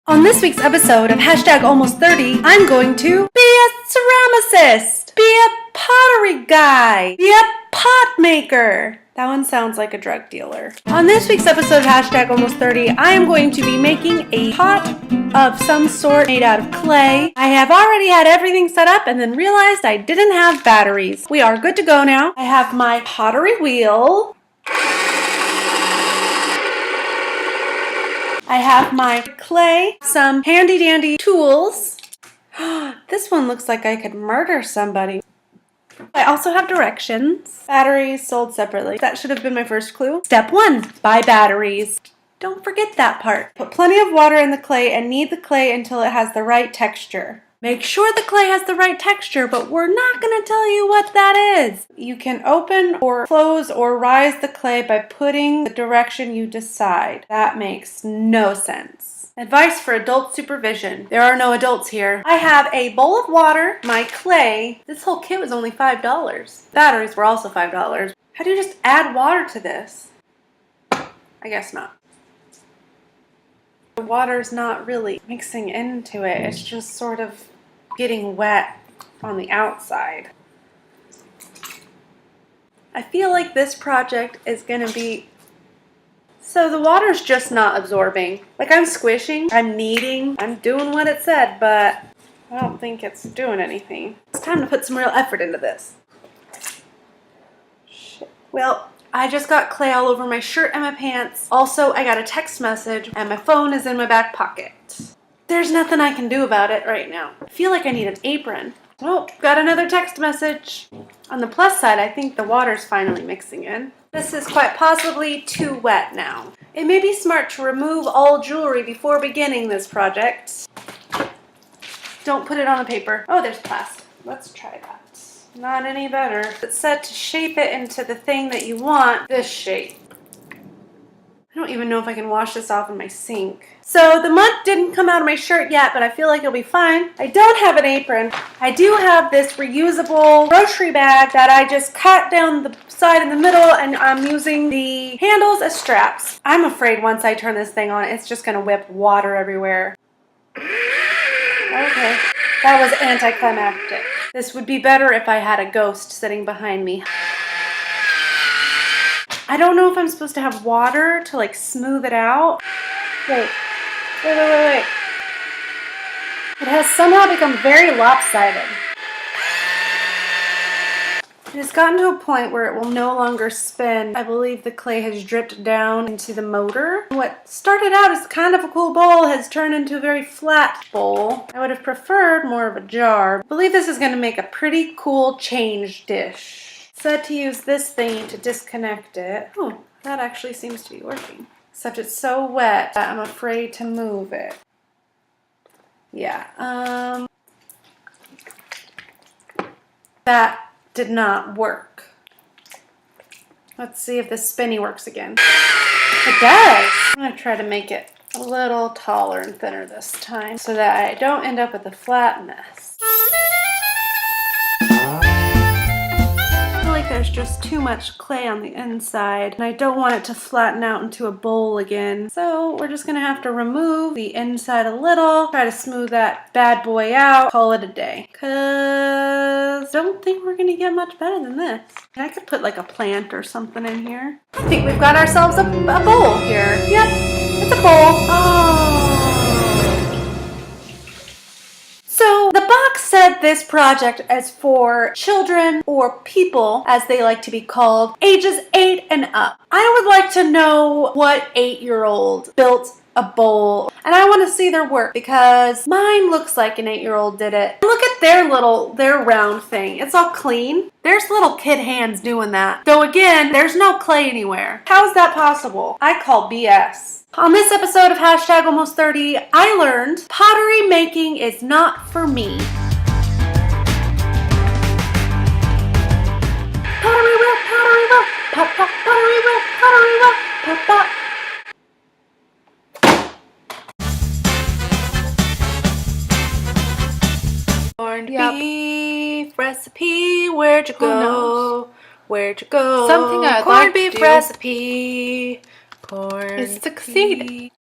On this week's episode of #almost30, I'm going to be a ceramicist, be a pottery guy, be a pot maker. That one sounds like a drug dealer. On this week's episode of #almost30, I am going to be making a pot of some sort made out of clay. I have already had everything set up and then realized I didn't have batteries. We are good to go now. I have my pottery wheel. I have my clay, some handy dandy tools. This one looks like I could murder somebody. I also have directions. Batteries sold separately. That should have been my first clue. Step 1, buy batteries. Don't forget that part. Put plenty of water in the clay and knead the clay until it has the right texture. Make sure the clay has the right texture, but we're not going to tell you what that is. You can open or close or rise the clay by putting the direction you decide. That makes no sense. Advice for adult supervision. There are no adults here. I have a bowl of water, my clay. This whole kit was only $5. Batteries were also $5. How do you just add water to this? I guess not. The water's not really mixing into it. It's just sort of getting wet on the outside. I feel like this project is going to be... So the water's just not absorbing. Like I'm squishing, I'm kneading, I'm doing what it said, but I don't think it's doing anything. It's time to put some real effort into this. Shit. Well, I just got clay all over my shirt and my pants. Also, I got a text message and my phone is in my back pocket. There's nothing I can do about it right now. I feel like I need an apron. Oh, got another text message. On the plus side, I think the water's finally mixing in. This is quite possibly too wet now. It may be smart to remove all jewelry before beginning this project. Don't put it on the paper. Oh, there's plastic. Let's try that. Not any better. It's said to shape it into the thing that you want, this shape. I don't even know if I can wash this off in my sink. So the mud didn't come out of my shirt yet, but I feel like it'll be fine. I don't have an apron. I do have this reusable grocery bag that I just cut down the side in the middle, and I'm using the handles as straps. I'm afraid once I turn this thing on, it's just gonna whip water everywhere. Okay, that was anticlimactic. This would be better if I had a ghost sitting behind me. I don't know if I'm supposed to have water to like smooth it out. Wait. It has somehow become very lopsided. It has gotten to a point where it will no longer spin. I believe the clay has dripped down into the motor. What started out as kind of a cool bowl has turned into a very flat bowl. I would have preferred more of a jar. I believe this is going to make a pretty cool change dish. Said to use this thingy to disconnect it. Oh, that actually seems to be working. Except it's so wet that I'm afraid to move it. Yeah, that did not work. Let's see if this spinny works again. It does! I'm gonna try to make it a little taller and thinner this time so that I don't end up with a flat mess. There's just too much clay on the inside and I don't want it to flatten out into a bowl again. So we're just gonna have to remove the inside a little, try to smooth that bad boy out, call it a day. Cause I don't think we're gonna get much better than this. And I could put like a plant or something in here. I think we've got ourselves a bowl here. Yep, it's a bowl. Oh. So the box said this project is for children or people, as they like to be called, ages 8 and up. I would like to know what 8-year-old built a bowl, and I want to see their work because mine looks like an 8-year-old did it. Look at their round thing. It's all clean. There's little kid hands doing that. Though again, there's no clay anywhere. How is that possible? I call BS. On this episode of #almost30, I learned pottery making is not for me. Pottery wheel, pop, pop, pottery wheel, pop, pop. Corned beef recipe, where'd you go? Where'd you go? Something I'd Corned like to beef do recipe. is succeed.